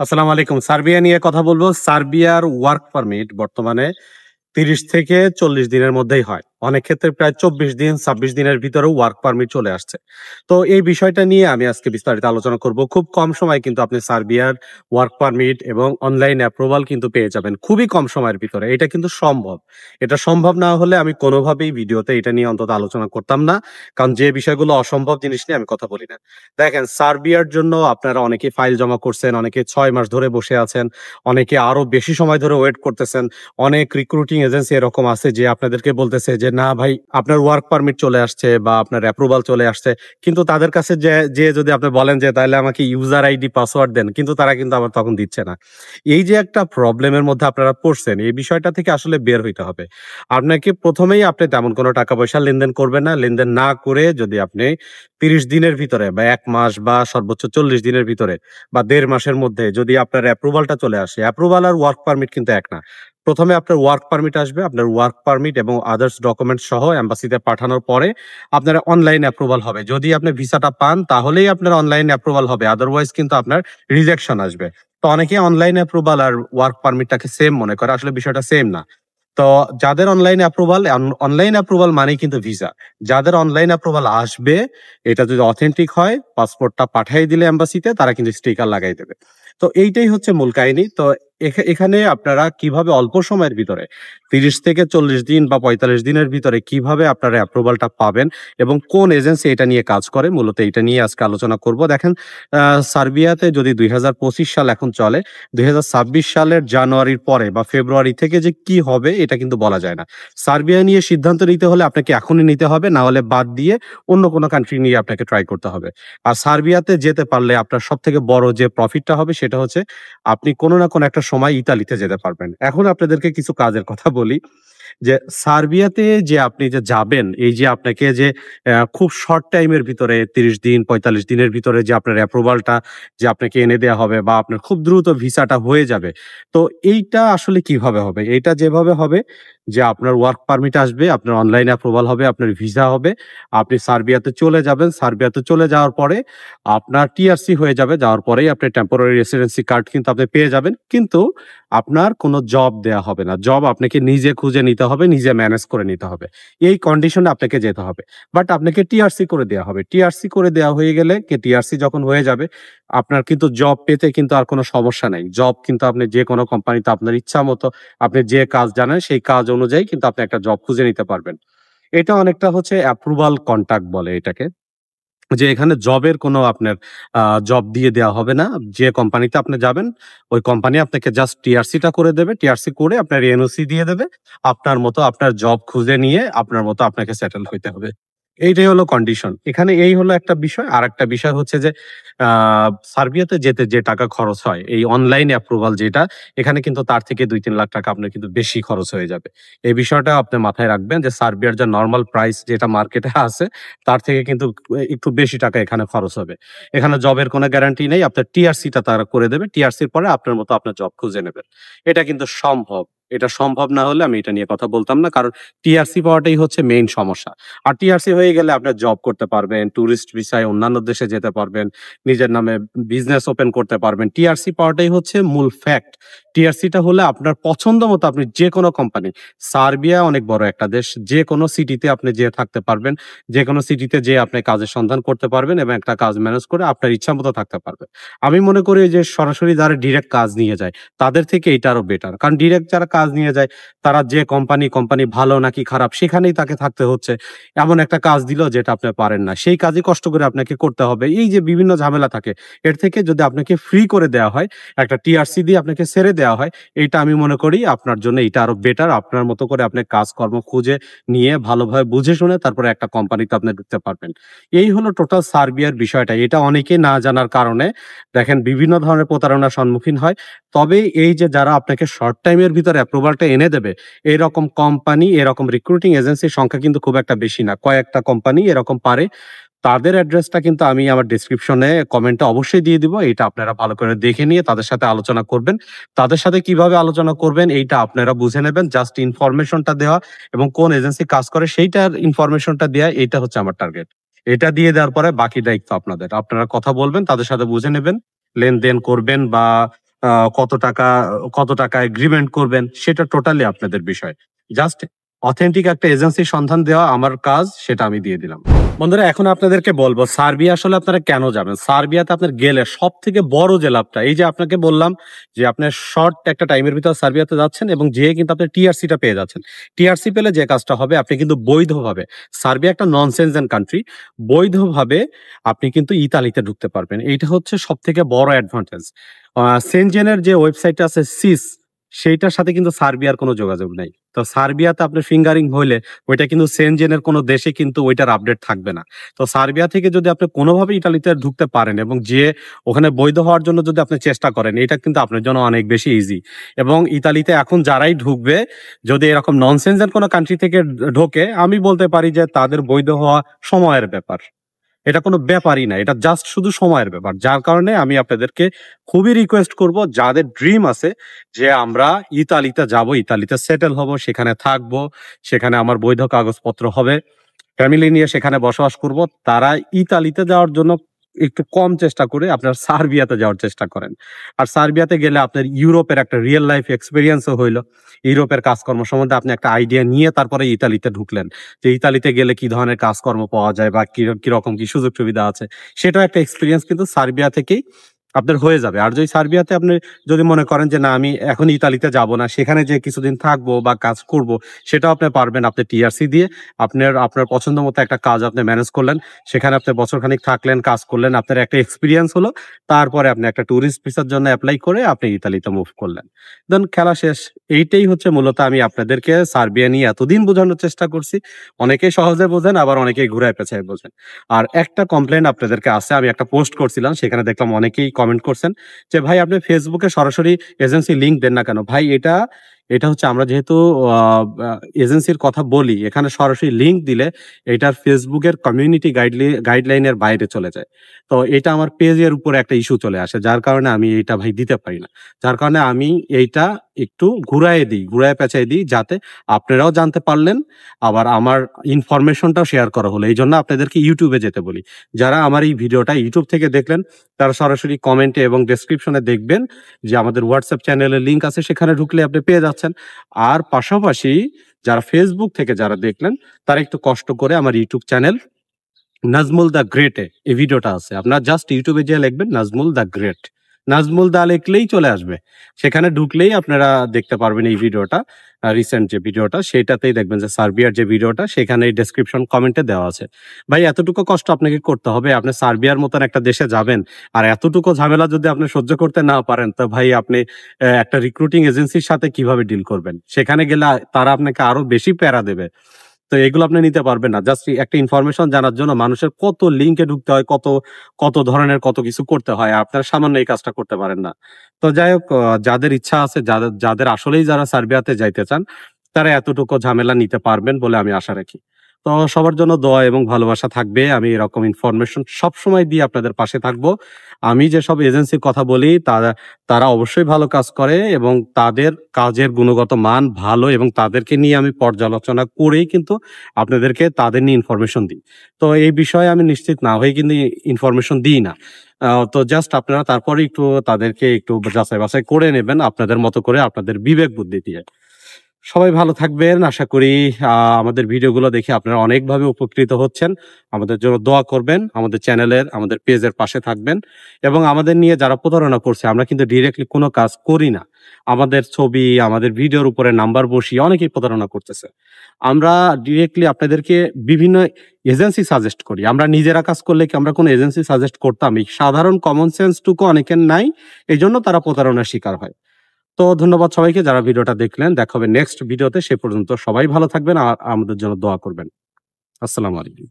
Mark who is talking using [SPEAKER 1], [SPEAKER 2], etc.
[SPEAKER 1] আসসালামু আলাইকুম। সার্বিয়া নিয়ে কথা বলবো। সার্বিয়ার ওয়ার্ক পারমিট বর্তমানে ৩০ থেকে ৪০ দিনের মধ্যেই হয়। অনেক ক্ষেত্রে প্রায় ২৪ দিন, ২৬ দিনের ভিতরেও ওয়ার্ক পারমিট চলে আসছে। তো এই বিষয়টা নিয়ে আমি আজকে বিস্তারিত আলোচনা করব। খুব কম সময়ে কিন্তু আপনি সার্বিয়ার ওয়ার্ক পারমিট এবং অনলাইন অ্যাপ্রুভাল কিন্তু পেয়ে যাবেন। খুবই কম সময়ের ভিতরে। এটা কিন্তু সম্ভব। এটা সম্ভব না হলে আমি কোনোভাবেই ভিডিওতে এটা নিয়ে অন্তত আলোচনা করতাম না। কারণ যে বিষয়গুলো অসম্ভব জিনিস নিয়ে আমি কথা বলি না। দেখেন, সার্বিয়ার জন্য আপনারা অনেকে ফাইল জমা করছেন, অনেকে ৬ মাস ধরে বসে আছেন, অনেকে আরো বেশি সময় ধরে ওয়েট করতেছেন। অনেক রিক্রুটিং এজেন্সি এরকম আছে যে আপনাদেরকে বলতেছে যে, "না ভাই, আপনার ওয়ার্ক পারমিট চলে আসছে বা আপনার অ্যাপ্রুভাল চলে আসছে।" কিন্তু তাদের কাছে যেয়ে যদি আপনি বলেন যে, "তাইলে আমাকে ইউজার আইডি, পাসওয়ার্ড দেন।" কিন্তু তারা কিন্তু আবার তখন দিচ্ছে না। এই যে একটা প্রবলেমের মধ্যে আপনারা পড়ছেন, এই বিষয়টা থেকে আসলে বের হইতে হবে। আপনাকে ১ম এই আপনি তেমন কোনো টাকা-পয়সা লেনদেন করবেন না। লেনদেন না করে যদি আপনি ৩০ দিনের ভিতরে বা ১ মাস বা সর্বোচ্চ ৪০ দিনের ভিতরে বা ১.৫ মাসের মধ্যে যদি আপনার অ্যাপ্রুভালটা চলে আসে, অ্যাপ্রুভাল আর ওয়ার্ক পারমিট কিন্তু এক না। ১ম এ আপনার ওয়ার্ক পারমিট আসবে। আপনার ওয়ার্ক পারমিট এবং আদার্স ডকুমেন্টস সহ এম্বাসিতে পাঠানোর পরে আপনার অনলাইন অ্যাপ্রুভাল হবে। যদি আপনি ভিসাটা পান তাহলেই আপনার অনলাইন অ্যাপ্রুভাল হবে। আদারওয়াইজ কিন্তু আপনার রিজেকশন আসবে। তো অনেকেই অনলাইন অ্যাপ্রুভাল আর ওয়ার্ক পারমিটটাকে সেম মনে করে। আসলে বিষয়টা সেম না। তো যাদের অনলাইন অ্যাপ্রুভাল মানেই কিন্তু ভিসা। যাদের অনলাইন অ্যাপ্রুভাল আসবে, এটা যদি অথেন্টিক হয়, পাসপোর্টটা পাঠায় দিলে এম্বাসিতে তারা কিন্তু স্টিকার লাগাই দেবে। তো এইটাই হচ্ছে মূল কাহিনী। তো এখানে আপনারা কিভাবে অল্প সময়ের ভিতরে ৩০ থেকে ৪০ দিন বা ৪৫ দিনের ভিতরে কিভাবে আপনারা অ্যাপ্রুভালটা পাবেন এবং কোন এজেন্সি এটা নিয়ে কাজ করে, মূলত এটা নিয়ে আজকে আলোচনা করব। দেখেন, সার্বিয়াতে যদি ২০২৫ সাল এখন চলে, ২০২৬ সালের জানুয়ারির পরে বা ফেব্রুয়ারি থেকে যে কি হবে এটা কিন্তু বলা যায় না। সার্বিয়া নিয়ে সিদ্ধান্ত নিতে হলে আপনাকে এখনই নিতে হবে, না হলে বাদ দিয়ে অন্য কোনো কান্ট্রি নিয়ে আপনাকে ট্রাই করতে হবে। আর সার্বিয়াতে যেতে পারলে আপনার সবথেকে বড় যে প্রফিটটা হবে সেটা হচ্ছে আপনি কোনো না কোনো একটা সময় ইতালিতে যেতে পারবেন। এখন আপনাদেরকে কিছু কাজের কথা বলি। যে সার্বিয়াতে যে আপনি যে যাবেন, এই যে আপনাকে যে খুব শর্ট টাইমের ভিতরে ৩০ দিন ৪৫ দিনের ভিতরে যে আপনার অ্যাপ্রুভালটা যে আপনাকে এনে দেয়া হবে বা আপনার খুব দ্রুত ভিসাটা হয়ে যাবে। তো এইটা আসলে কিভাবে হবে? এইটা যেভাবে হবে যে আপনার ওয়ার্ক পারমিট আসবে, আপনার অনলাইন অ্যাপ্রুভাল হবে, আপনার ভিসা হবে। আপনি সার্বিয়াতে চলে যাবেন। সার্বিয়াতে চলে যাওয়ার পরে আপনার টিআরসি হয়ে যাবে। যাওয়ার পরেই আপনি টেম্পোরারি রেসিডেন্সি কার্ড কিন্তু আপনি পেয়ে যাবেন। কিন্তু আপনার কোনো জব দেয়া হবে না। জব আপনাকে নিজে খুঁজে নিতে হবে, নিজে ম্যানেজ করে নিতে হবে। এই কন্ডিশনে আপনাকে যেতে হবে। বাট আপনাকে টিআরসি করে দেয়া হবে। টিআরসি করে দেয়া হয়ে গেলে টিআরসি যখন হয়ে যাবে, আপনার কিন্তু জব পেতে কিন্তু আর কোনো সমস্যা নাই। জব কিন্তু আপনি যেকোনো কোম্পানিতে আপনার ইচ্ছামতো আপনি যে কাজ জানেন সেই কাজ অনুযায়ী কিন্তু আপনি একটা জব খুঁজে নিতে পারবেন। এটা অনেকটা হচ্ছে অ্যাপ্রুভাল কন্ট্রাক্ট বলে এটাকে। যে এখানে জবের কোনো আপনার জব দিয়ে দেয়া হবে না। যে কোম্পানিতে আপনি যাবেন, ওই কোম্পানি আপনাকে জাস্ট টিআরসি টা করে দেবে। টিআরসি করে আপনার এনওসি দিয়ে দেবে। আপনার মতো আপনার জব খুঁজে নিয়ে আপনার মতো আপনাকে সেটেল হইতে হবে। এইটাই হলো কন্ডিশন। এখানে এই হলো একটা বিষয়। আরেকটা বিষয় হচ্ছে যে আ সার্বিয়াতে যেতে যে টাকা খরচ হয়, এই অনলাইন অ্যাপ্রুভাল যেটা, এখানে কিন্তু তার থেকে ২-৩ লাখ টাকা আপনার কিন্তু বেশি খরচ হয়ে যাবে। এই বিষয়টা আপনি মাথায় রাখবেন যে সার্বিয়ার যে নরমাল প্রাইস যেটা মার্কেটে আছে তার থেকে কিন্তু একটু বেশি টাকা এখানে খরচ হবে। এখানে জবের কোনো গ্যারান্টি নেই। আপনার টিআরসি টা তারা করে দেবে। টিআরসির পরে আপনার মতো আপনার জব খুঁজে নেবেন। এটা কিন্তু সম্ভব। এটা সম্ভব না হলে আমি এটা নিয়ে কথা বলতাম না। কারণ টিআরসি পাওয়াটাই হচ্ছে মেইন সমস্যা। আর টিআরসি হয়ে গেলে আপনার জব করতে পারবেন, টুরিস্ট ভিসায় অন্যান্য দেশে যেতে পারবেন, নিজের নামে বিজনেস ওপেন করতে পারবেন। টিআরসি পাওয়াটাই হচ্ছে মূল ফ্যাক্ট। টিআরসি টা হলে আপনার পছন্দ মতো আপনি যেকোনো কোম্পানি, সার্বিয়া অনেক বড় একটা দেশ। যেকোনো সিটিতে আপনি যেয়ে থাকতে পারবেন। যেকোনো সিটিতে যেয়ে আপনি কাজের সন্ধান করতে পারবেন এবং একটা কাজ ম্যানেজ করে আপনার ইচ্ছামত থাকতে পারবেন। আমি মনে করি যে সরাসরি যারা ডিরেক্ট কাজ নিয়ে যায়, তাদের থেকে এটা আরো বেটার। কারণ ডিরেক্ট যারা কাজ নিয়ে যায়, তারা যে কোম্পানি ভালো নাকি খারাপ সেখানেই তাকে থাকতে হচ্ছে। এমন একটা কাজ দিল যেটা আপনি পারেন না। সেই কাজই কষ্ট করে আপনাকে করতে হবে। এই যে বিভিন্ন ঝামেলা থাকে, এর থেকে যদি আপনাকে ফ্রি করে দেয়া হয়, একটা টিআরসি দিয়ে আপনাকে ছেড়ে দেয়া হয়, এইটা আমি মনে করি আপনার জন্য এটা আরো বেটার। আপনার মতো করে আপনি কাজকর্ম খুঁজে নিয়ে ভালোভাবে বুঝে শুনে তারপরে একটা কোম্পানিতে আপনি ঢুকতে পারবেন। এই হলো টোটাল সার্বিয়ার বিষয়টা। এটা অনেকেই না জানার কারণে দেখেন বিভিন্ন ধরনের প্রতারণার সম্মুখীন হয়। তবে এই যে যারা আপনাকে শর্ট টাইমের ভিতরে অ্যাপ্রুভালটা এনে দেবে, এরকম কোম্পানি, এরকম রিক্রুটিং এজেন্সির সংখ্যা কিন্তু খুব একটা বেশি না। কয়েকটা কোম্পানি এরকম পারে। তাদের অ্যাড্রেসটা কিন্তু আমি আমার ডেসক্রিপশনে কমেন্টে অবশ্যই দিয়ে দিব। এটা আপনারা ভালো করে দেখে নিয়ে তাদের সাথে আলোচনা করবেন। তাদের সাথে কিভাবে আলোচনা করবেন এইটা আপনারা বুঝে নেবেন। জাস্ট ইনফরমেশনটা দেওয়া এবং কোন এজেন্সি কাজ করে সেইটার ইনফরমেশনটা দেয়া, এইটা হচ্ছে আমার টার্গেট। এটা দিয়ে দেওয়ার পরে বাকি দায়িত্ব আপনাদের। আপনারা কথা বলবেন, তাদের সাথে বুঝে নেবেন, লেনদেন করবেন বা কত টাকা এগ্রিমেন্ট করবেন সেটা টোটালি আপনাদের বিষয়। জাস্ট অথেন্টিক একটা এজেন্সির সন্ধান দেওয়া আমার কাজ, সেটা আমি দিয়ে দিলাম। বন্ধুরা, এখন আপনাদেরকে বলবো সার্বিয়া আসলে আপনারা কেন যাবেন। সার্বিয়াতে আপনার গেলে সব থেকে বড় যে লাভটা, এই যে আপনাকে বললাম যে আপনার শর্ট একটা টাইমের ভিতর সার্বিয়াতে যাচ্ছেন এবং যেয়ে কিন্তু আপনি টিআরসিটা পেয়ে যাচ্ছেন। টিআরসি পেলে যে কাজটা হবে, আপনি কিন্তু বৈধভাবে, সার্বিয়া একটা নন সেনজেন কান্ট্রি, বৈধভাবে আপনি কিন্তু ইতালিতে ঢুকতে পারবেন। এইটা হচ্ছে সব থেকে বড় অ্যাডভান্টেজ। সেনজেনের যে ওয়েবসাইটটা আছে সিস, সেইটার সাথে কিন্তু সার্বিয়ার কোনো যোগাযোগ নাই। তো সার্বিয়াতে আপনার ফিঙ্গারিং হইলে ওইটা কিন্তু সেনজেনের কোনো দেশে কিন্তু ওইটার আপডেট থাকবে না। তো সার্বিয়া থেকে যদি আপনি কোনোভাবে ইতালিতে ঢুকতে পারেন এবং যেয়ে ওখানে বৈধ হওয়ার জন্য যদি আপনি চেষ্টা করেন, এটা কিন্তু আপনার জন্য অনেক বেশি ইজি। এবং ইতালিতে এখন যারাই ঢুকবে, যদি এরকম ননসেনজেন কোনো কান্ট্রি থেকে ঢোকে, আমি বলতে পারি যে তাদের বৈধ হওয়া সময়ের ব্যাপার। এটা কোনো ব্যাপারই না, এটা জাস্ট শুধু সময়ের ব্যাপার। যার কারণে আমি আপনাদেরকে খুবই রিকোয়েস্ট করব, যাদের ড্রিম আছে যে আমরা ইতালিতে যাব, ইতালিতে সেটেল হব, সেখানে থাকবো, সেখানে আমার বৈধ কাগজপত্র হবে, ফ্যামিলি নিয়ে সেখানে বসবাস করব, তারা ইতালিতে যাওয়ার জন্য একটু কম চেষ্টা করে আপনার সার্বিয়াতে যাওয়ার চেষ্টা করেন। আর সার্বিয়াতে গেলে আপনার ইউরোপের একটা রিয়েল লাইফ এক্সপিরিয়েন্সও হইলো। ইউরোপের কাজকর্ম সম্বন্ধে আপনি একটা আইডিয়া নিয়ে তারপরে ইতালিতে ঢুকলেন, যে ইতালিতে গেলে কি ধরনের কাজকর্ম পাওয়া যায় বা কিরকম কি সুযোগ সুবিধা আছে, সেটাও একটা এক্সপিরিয়েন্স কিন্তু সার্বিয়া থেকেই আপনার হয়ে যাবে। আর যদি সার্বিয়াতে আপনি যদি মনে করেন যে না, আমি এখন ইতালিতে যাব না, সেখানে যে কিছুদিন থাকবো বা কাজ করব, সেটাও আপনি পারবেন। আপনি টিআরসি দিয়ে আপনার পছন্দ মতো একটা কাজ আপনি ম্যানেজ করলেন, সেখানে আপনি বছরখানিক থাকলেন, কাজ করলেন, আপনার একটা এক্সপিরিয়েন্স হলো, তারপরে আপনি একটা ট্যুরিস্ট ভিসার জন্য অ্যাপ্লাই করে আপনি ইতালিতে মুভ করলেন, দেন খেলা শেষ। এইটাই হচ্ছে মূলত আমি আপনাদেরকে সার্বিয়া নিয়ে এতদিন বোঝানোর চেষ্টা করছি। অনেকেই সহজে বোঝেন, আবার অনেকেই ঘুরায় পেঁচায় বোঝেন। আর একটা কমপ্লেন আপনাদেরকে আছে, আমি একটা পোস্ট করছিলাম, সেখানে দেখলাম অনেকেই কমেন্ট করছেন যে ভাই আপনি ফেসবুকে সরাসরি এজেন্সি লিংক দেন না কেন। ভাই এটা হচ্ছে, আমরা যেহেতু এজেন্সির কথা বলি, এখানে সরাসরি লিংক দিলে এটার ফেসবুকের কমিউনিটি গাইডলাইনের বাইরে চলে যায়। তো এটা আমার পেজের উপরে একটা ইস্যু চলে আসে, যার কারণে আমি এটা ভাই দিতে পারি না। যার কারণে আমি এইটা একটু ঘুরায় পেঁচাই দিই, যাতে আপনারাও জানতে পারলেন, আবার আমার ইনফরমেশনটাও শেয়ার করা হলো। এই জন্য আপনাদেরকে ইউটিউবে যেতে বলি। যারা আমার এই ভিডিওটা ইউটিউব থেকে দেখলেন, তারা সরাসরি কমেন্টে এবং ডেসক্রিপশনে দেখবেন যে আমাদের হোয়াটসঅ্যাপ চ্যানেলের লিঙ্ক আছে, সেখানে ঢুকলে আপনি পেয়ে যাচ্ছেন। আর পাশাপাশি যারা ফেসবুক থেকে যারা দেখলেন, তারা একটু কষ্ট করে আমার ইউটিউব চ্যানেল নাজমুল দ্য গ্রেটে এই ভিডিওটা আছে। আপনার জাস্ট ইউটিউবে যেয়ে লিখবেন নাজমুল দ্য গ্রেট, নাজমুল দা লিখলেই চলে আসবে। সেখানে ঢুকলেই আপনারা দেখতে পারবেন এই ভিডিওটা, রিসেন্ট যে ভিডিওটা, সেটাতেই দেখবেন যে সার্বিয়ার যে ভিডিওটা, সেখানে ডেসক্রিপশন কমেন্টে দেওয়া আছে। ভাই এতটুকু কষ্ট আপনাকে করতে হবে, আপনি সার্বিয়ার মতন একটা দেশে যাবেন, আর এতটুকু ঝামেলা যদি আপনি সহ্য করতে না পারেন, তো ভাই আপনি একটা রিক্রুটিং এজেন্সির সাথে কিভাবে ডিল করবেন? সেখানে গেলে তারা আপনাকে আরো বেশি প্যারা দেবে। তো এগুলো আপনি নিতে পারবেন না। জাস্ট একটা ইনফরমেশন জানার জন্য মানুষের কত লিঙ্কে ঢুকতে হয়, কত ধরনের কত কিছু করতে হয়। আপনারা সামান্য এই কাজটা করতে পারেন না। তো যাই হোক, যাদের ইচ্ছা আছে, যাদের আসলেই যারা সার্বিয়াতে যাইতে চান, তারা এতটুকু ঝামেলা নিতে পারবেন বলে আমি আশা রাখি। তো সবার জন্য দোয়া এবং ভালোবাসা থাকবে। আমি এরকম ইনফরমেশন সবসময় দিয়ে আপনাদের পাশে থাকবো। আমি যেসব এজেন্সির কথা বলি, তারা অবশ্যই ভালো কাজ করে এবং তাদের কাজের গুণগত মান ভালো, এবং তাদেরকে নিয়ে আমি পর্যালোচনা করেই কিন্তু আপনাদেরকে তাদের নিয়ে ইনফরমেশন দিই। তো এই বিষয়ে আমি নিশ্চিত না হয়ে কিন্তু ইনফরমেশন দিই না। তো জাস্ট আপনারা তারপরে একটু তাদেরকে একটু যাচাই বাছাই করে নেবেন আপনাদের মতো করে, আপনাদের বিবেক বুদ্ধি দিয়ে। সবাই ভালো থাকবেন। আশা করি আমাদের ভিডিওগুলো দেখে আপনারা অনেকভাবে উপকৃত হচ্ছেন। আমাদের জন্য দোয়া করবেন, আমাদের চ্যানেলের, আমাদের পেজের পাশে থাকবেন, এবং আমাদের নিয়ে যারা প্রতারণা করছে, আমরা কিন্তু ডিরেক্টলি কোনো কাজ করি না। আমাদের ছবি, আমাদের ভিডিওর উপরে নাম্বার বসিয়ে অনেকেই প্রতারণা করতেছে। আমরা ডিরেক্টলি আপনাদেরকে বিভিন্ন এজেন্সি সাজেস্ট করি। আমরা নিজেরা কাজ করলে কি আমরা কোনো এজেন্সি সাজেস্ট করতাম? এই সাধারণ কমন সেন্সটুকু অনেকের নাই, এজন্য তারা প্রতারণার শিকার হয়। তো ধন্যবাদ সবাইকে যারা ভিডিওটা দেখলেন। দেখা হবে নেক্সট ভিডিওতে। সে পর্যন্ত সবাই ভালো থাকবেন আর আমাদের জন্য দোয়া করবেন। আসসালামু আলাইকুম।